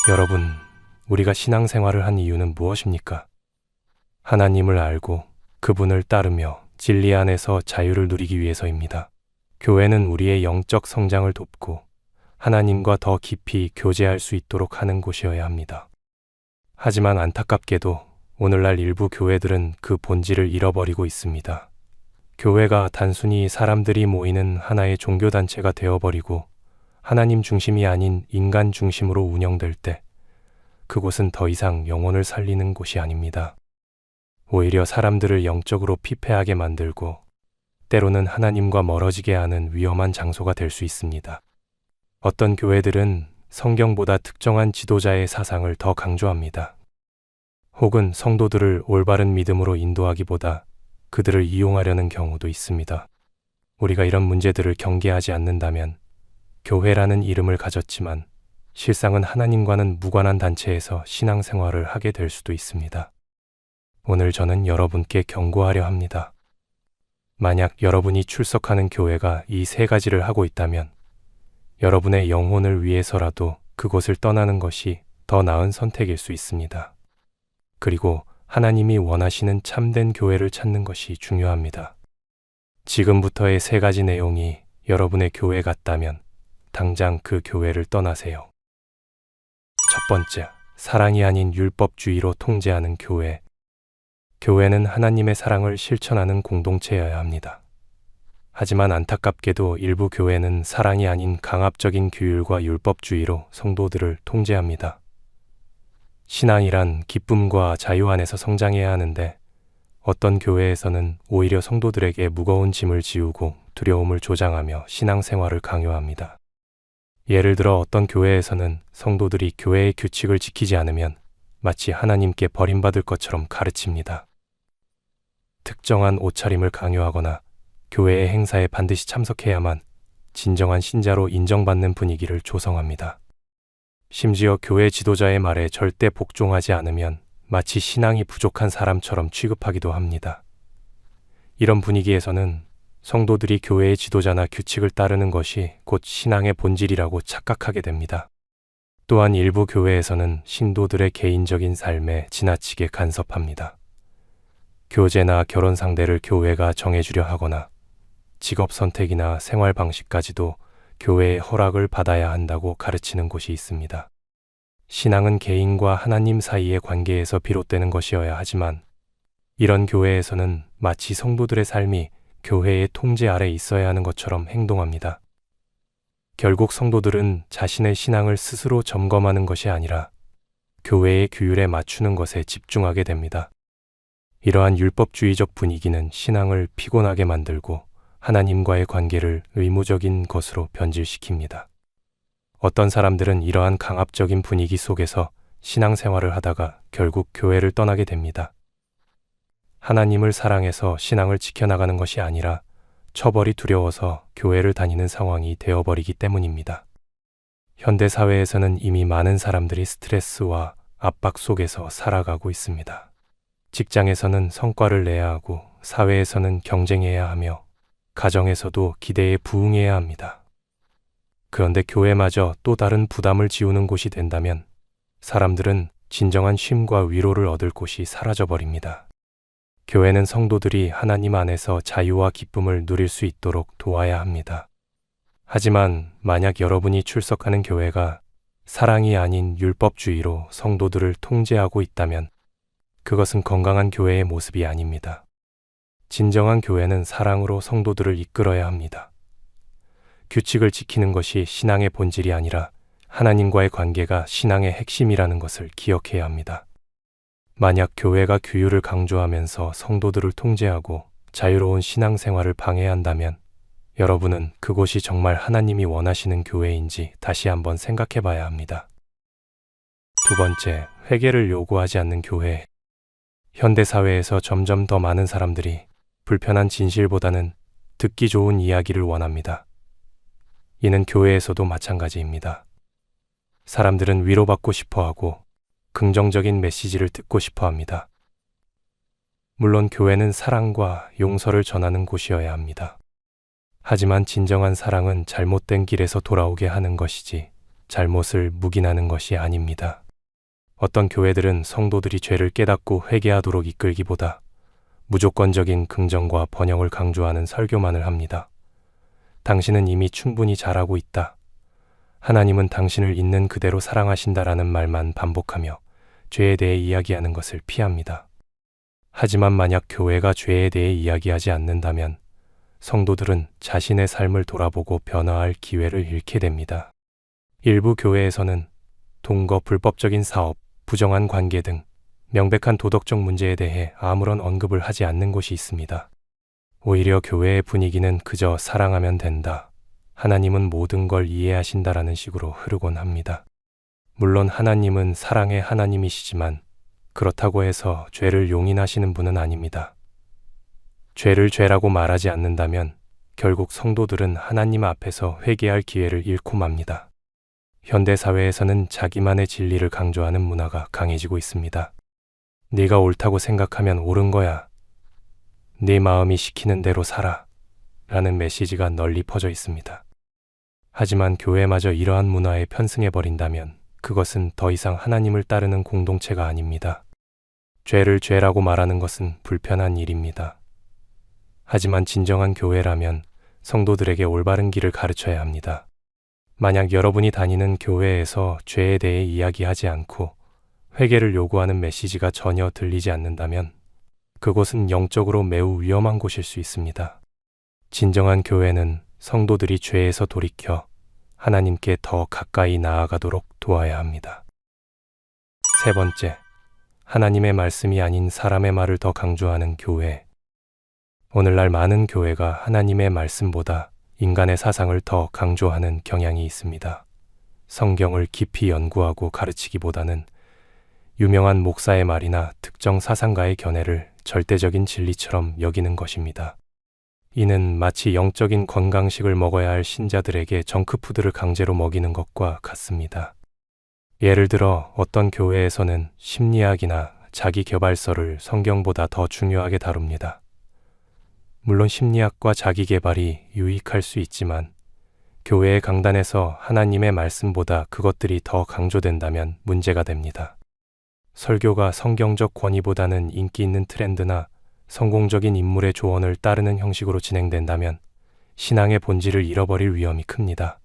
여러분, 우리가 신앙생활을 한 이유는 무엇입니까? 하나님을 알고 그분을 따르며 진리 안에서 자유를 누리기 위해서입니다. 교회는 우리의 영적 성장을 돕고 하나님과 더 깊이 교제할 수 있도록 하는 곳이어야 합니다. 하지만 안타깝게도 오늘날 일부 교회들은 그 본질을 잃어버리고 있습니다. 교회가 단순히 사람들이 모이는 하나의 종교단체가 되어버리고 하나님 중심이 아닌 인간 중심으로 운영될 때 그곳은 더 이상 영혼을 살리는 곳이 아닙니다. 오히려 사람들을 영적으로 피폐하게 만들고 때로는 하나님과 멀어지게 하는 위험한 장소가 될 수 있습니다. 어떤 교회들은 성경보다 특정한 지도자의 사상을 더 강조합니다. 혹은 성도들을 올바른 믿음으로 인도하기보다 그들을 이용하려는 경우도 있습니다. 우리가 이런 문제들을 경계하지 않는다면 교회라는 이름을 가졌지만 실상은 하나님과는 무관한 단체에서 신앙생활을 하게 될 수도 있습니다. 오늘 저는 여러분께 경고하려 합니다. 만약 여러분이 출석하는 교회가 이 세 가지를 하고 있다면 여러분의 영혼을 위해서라도 그곳을 떠나는 것이 더 나은 선택일 수 있습니다. 그리고 하나님이 원하시는 참된 교회를 찾는 것이 중요합니다. 지금부터의 세 가지 내용이 여러분의 교회 같다면 당장 그 교회를 떠나세요. 첫 번째, 사랑이 아닌 율법주의로 통제하는 교회. 교회는 하나님의 사랑을 실천하는 공동체여야 합니다. 하지만 안타깝게도 일부 교회는 사랑이 아닌 강압적인 규율과 율법주의로 성도들을 통제합니다. 신앙이란 기쁨과 자유 안에서 성장해야 하는데 어떤 교회에서는 오히려 성도들에게 무거운 짐을 지우고 두려움을 조장하며 신앙생활을 강요합니다. 예를 들어 어떤 교회에서는 성도들이 교회의 규칙을 지키지 않으면 마치 하나님께 버림받을 것처럼 가르칩니다. 특정한 옷차림을 강요하거나 교회의 행사에 반드시 참석해야만 진정한 신자로 인정받는 분위기를 조성합니다. 심지어 교회 지도자의 말에 절대 복종하지 않으면 마치 신앙이 부족한 사람처럼 취급하기도 합니다. 이런 분위기에서는 성도들이 교회의 지도자나 규칙을 따르는 것이 곧 신앙의 본질이라고 착각하게 됩니다. 또한 일부 교회에서는 신도들의 개인적인 삶에 지나치게 간섭합니다. 교제나 결혼 상대를 교회가 정해주려 하거나 직업 선택이나 생활 방식까지도 교회의 허락을 받아야 한다고 가르치는 곳이 있습니다. 신앙은 개인과 하나님 사이의 관계에서 비롯되는 것이어야 하지만 이런 교회에서는 마치 성도들의 삶이 교회의 통제 아래 있어야 하는 것처럼 행동합니다. 결국 성도들은 자신의 신앙을 스스로 점검하는 것이 아니라 교회의 규율에 맞추는 것에 집중하게 됩니다. 이러한 율법주의적 분위기는 신앙을 피곤하게 만들고 하나님과의 관계를 의무적인 것으로 변질시킵니다. 어떤 사람들은 이러한 강압적인 분위기 속에서 신앙생활을 하다가 결국 교회를 떠나게 됩니다. 하나님을 사랑해서 신앙을 지켜나가는 것이 아니라 처벌이 두려워서 교회를 다니는 상황이 되어버리기 때문입니다. 현대 사회에서는 이미 많은 사람들이 스트레스와 압박 속에서 살아가고 있습니다. 직장에서는 성과를 내야 하고 사회에서는 경쟁해야 하며 가정에서도 기대에 부응해야 합니다. 그런데 교회마저 또 다른 부담을 지우는 곳이 된다면 사람들은 진정한 쉼과 위로를 얻을 곳이 사라져버립니다. 교회는 성도들이 하나님 안에서 자유와 기쁨을 누릴 수 있도록 도와야 합니다. 하지만 만약 여러분이 출석하는 교회가 사랑이 아닌 율법주의로 성도들을 통제하고 있다면 그것은 건강한 교회의 모습이 아닙니다. 진정한 교회는 사랑으로 성도들을 이끌어야 합니다. 규칙을 지키는 것이 신앙의 본질이 아니라 하나님과의 관계가 신앙의 핵심이라는 것을 기억해야 합니다. 만약 교회가 규율을 강조하면서 성도들을 통제하고 자유로운 신앙생활을 방해한다면 여러분은 그곳이 정말 하나님이 원하시는 교회인지 다시 한번 생각해 봐야 합니다. 두 번째, 회개를 요구하지 않는 교회. 현대사회에서 점점 더 많은 사람들이 불편한 진실보다는 듣기 좋은 이야기를 원합니다. 이는 교회에서도 마찬가지입니다. 사람들은 위로받고 싶어하고 긍정적인 메시지를 듣고 싶어 합니다. 물론 교회는 사랑과 용서를 전하는 곳이어야 합니다. 하지만 진정한 사랑은 잘못된 길에서 돌아오게 하는 것이지 잘못을 묵인하는 것이 아닙니다. 어떤 교회들은 성도들이 죄를 깨닫고 회개하도록 이끌기보다 무조건적인 긍정과 번영을 강조하는 설교만을 합니다. 당신은 이미 충분히 잘하고 있다. 하나님은 당신을 있는 그대로 사랑하신다라는 말만 반복하며 죄에 대해 이야기하는 것을 피합니다. 하지만 만약 교회가 죄에 대해 이야기하지 않는다면 성도들은 자신의 삶을 돌아보고 변화할 기회를 잃게 됩니다. 일부 교회에서는 동거 불법적인 사업, 부정한 관계 등 명백한 도덕적 문제에 대해 아무런 언급을 하지 않는 곳이 있습니다. 오히려 교회의 분위기는 그저 사랑하면 된다. 하나님은 모든 걸 이해하신다라는 식으로 흐르곤 합니다. 물론 하나님은 사랑의 하나님이시지만 그렇다고 해서 죄를 용인하시는 분은 아닙니다. 죄를 죄라고 말하지 않는다면 결국 성도들은 하나님 앞에서 회개할 기회를 잃고 맙니다. 현대 사회에서는 자기만의 진리를 강조하는 문화가 강해지고 있습니다. 네가 옳다고 생각하면 옳은 거야. 네 마음이 시키는 대로 살아. 라는 메시지가 널리 퍼져 있습니다. 하지만 교회마저 이러한 문화에 편승해버린다면 그것은 더 이상 하나님을 따르는 공동체가 아닙니다. 죄를 죄라고 말하는 것은 불편한 일입니다. 하지만 진정한 교회라면 성도들에게 올바른 길을 가르쳐야 합니다. 만약 여러분이 다니는 교회에서 죄에 대해 이야기하지 않고 회개를 요구하는 메시지가 전혀 들리지 않는다면 그곳은 영적으로 매우 위험한 곳일 수 있습니다. 진정한 교회는 성도들이 죄에서 돌이켜 하나님께 더 가까이 나아가도록 도와야 합니다. 세 번째, 하나님의 말씀이 아닌 사람의 말을 더 강조하는 교회. 오늘날 많은 교회가 하나님의 말씀보다 인간의 사상을 더 강조하는 경향이 있습니다. 성경을 깊이 연구하고 가르치기보다는 유명한 목사의 말이나 특정 사상가의 견해를 절대적인 진리처럼 여기는 것입니다. 이는 마치 영적인 건강식을 먹어야 할 신자들에게 정크푸드를 강제로 먹이는 것과 같습니다. 예를 들어 어떤 교회에서는 심리학이나 자기개발서를 성경보다 더 중요하게 다룹니다. 물론 심리학과 자기개발이 유익할 수 있지만 교회의 강단에서 하나님의 말씀보다 그것들이 더 강조된다면 문제가 됩니다. 설교가 성경적 권위보다는 인기 있는 트렌드나 성공적인 인물의 조언을 따르는 형식으로 진행된다면 신앙의 본질을 잃어버릴 위험이 큽니다.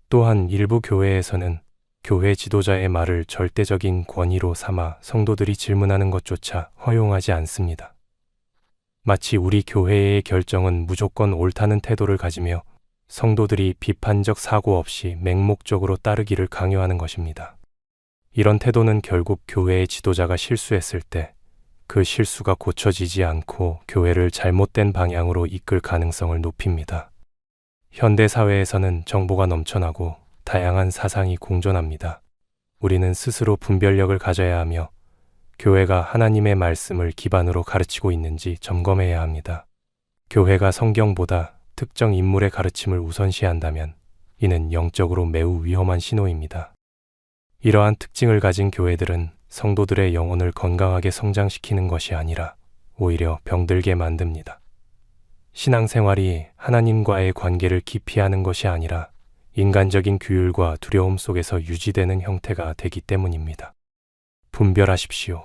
또한 일부 교회에서는 교회 지도자의 말을 절대적인 권위로 삼아 성도들이 질문하는 것조차 허용하지 않습니다. 마치 우리 교회의 결정은 무조건 옳다는 태도를 가지며 성도들이 비판적 사고 없이 맹목적으로 따르기를 강요하는 것입니다. 이런 태도는 결국 교회의 지도자가 실수했을 때 그 실수가 고쳐지지 않고 교회를 잘못된 방향으로 이끌 가능성을 높입니다. 현대 사회에서는 정보가 넘쳐나고 다양한 사상이 공존합니다. 우리는 스스로 분별력을 가져야 하며 교회가 하나님의 말씀을 기반으로 가르치고 있는지 점검해야 합니다. 교회가 성경보다 특정 인물의 가르침을 우선시한다면 이는 영적으로 매우 위험한 신호입니다. 이러한 특징을 가진 교회들은 성도들의 영혼을 건강하게 성장시키는 것이 아니라 오히려 병들게 만듭니다. 신앙생활이 하나님과의 관계를 깊이 하는 것이 아니라 인간적인 규율과 두려움 속에서 유지되는 형태가 되기 때문입니다. 분별하십시오.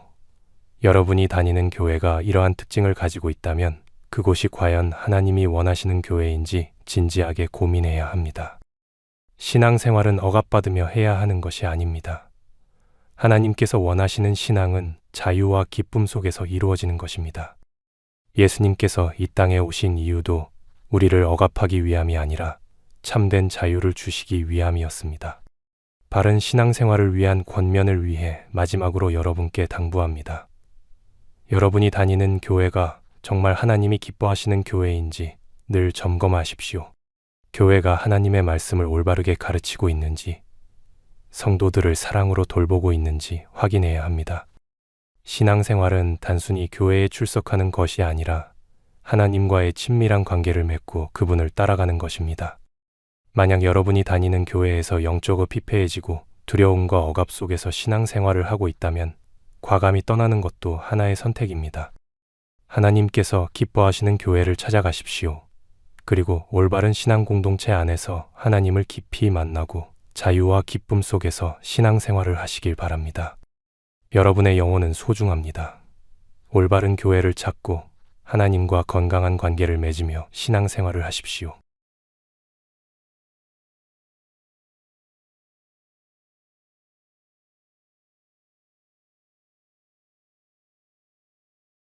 여러분이 다니는 교회가 이러한 특징을 가지고 있다면 그곳이 과연 하나님이 원하시는 교회인지 진지하게 고민해야 합니다. 신앙생활은 억압받으며 해야 하는 것이 아닙니다. 하나님께서 원하시는 신앙은 자유와 기쁨 속에서 이루어지는 것입니다. 예수님께서 이 땅에 오신 이유도 우리를 억압하기 위함이 아니라 참된 자유를 주시기 위함이었습니다. 바른 신앙생활을 위한 권면을 위해 마지막으로 여러분께 당부합니다. 여러분이 다니는 교회가 정말 하나님이 기뻐하시는 교회인지 늘 점검하십시오. 교회가 하나님의 말씀을 올바르게 가르치고 있는지, 성도들을 사랑으로 돌보고 있는지 확인해야 합니다. 신앙생활은 단순히 교회에 출석하는 것이 아니라 하나님과의 친밀한 관계를 맺고 그분을 따라가는 것입니다. 만약 여러분이 다니는 교회에서 영적으로 피폐해지고 두려움과 억압 속에서 신앙생활을 하고 있다면 과감히 떠나는 것도 하나의 선택입니다. 하나님께서 기뻐하시는 교회를 찾아가십시오. 그리고 올바른 신앙 공동체 안에서 하나님을 깊이 만나고 자유와 기쁨 속에서 신앙생활을 하시길 바랍니다. 여러분의 영혼은 소중합니다. 올바른 교회를 찾고 하나님과 건강한 관계를 맺으며 신앙생활을 하십시오.